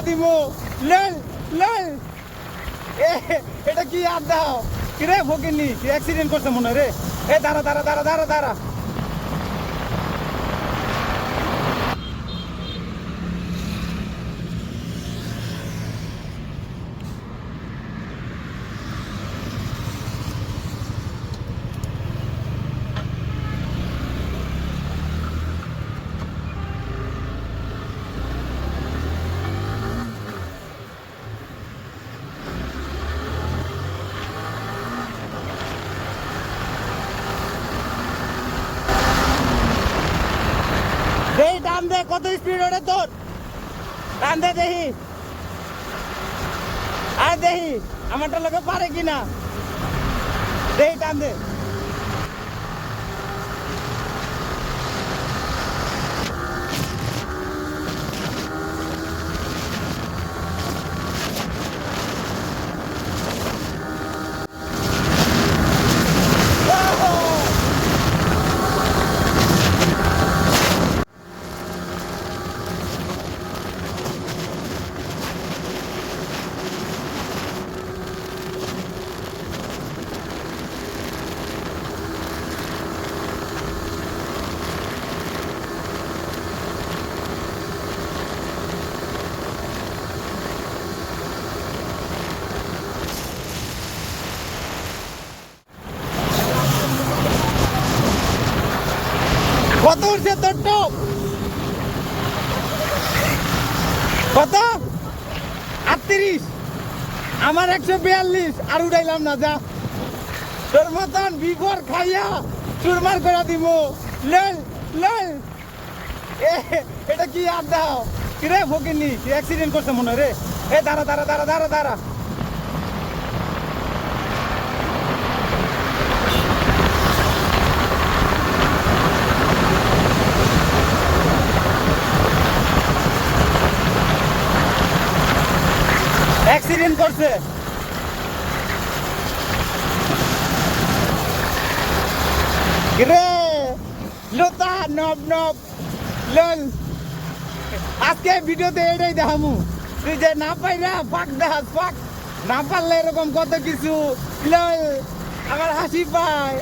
দিব লল লল এটা কি আর দাও কিরে ফকিনি কি অ্যাক্সিডেন্ট করছে মনে রে এ দাঁড়া দাঁড়া দাঁড়া দাঁড়া দাঁড়া দেই টান দে কত স্পিড ওরে তোর টান দে দেখি আর দেখি আমারটা লোকে পারে কিনা দেই টান দে কত উঠছে তোর টপ কত 38 আমার 142 আর উঠাইলাম না যা তোর মতন বিফোর খাইয়া চুরমার করে দিব লল লল এটা কি আর দাও কিরে ফকিনি কি অ্যাক্সিডেন্ট করছে মনে রে এ দাঁড়া দাঁড়া দাঁড়া দাঁড়া দাঁড়া অ্যাক্সিডেন্ট করছে রে লোতা নব নব লল আজকে ভিডিওতে এটাই দেখামু তুই যে না পাইরা ফাঁক দেখাস ফাঁক না পারলে এরকম কত কিছু লল আমার হাসি পায়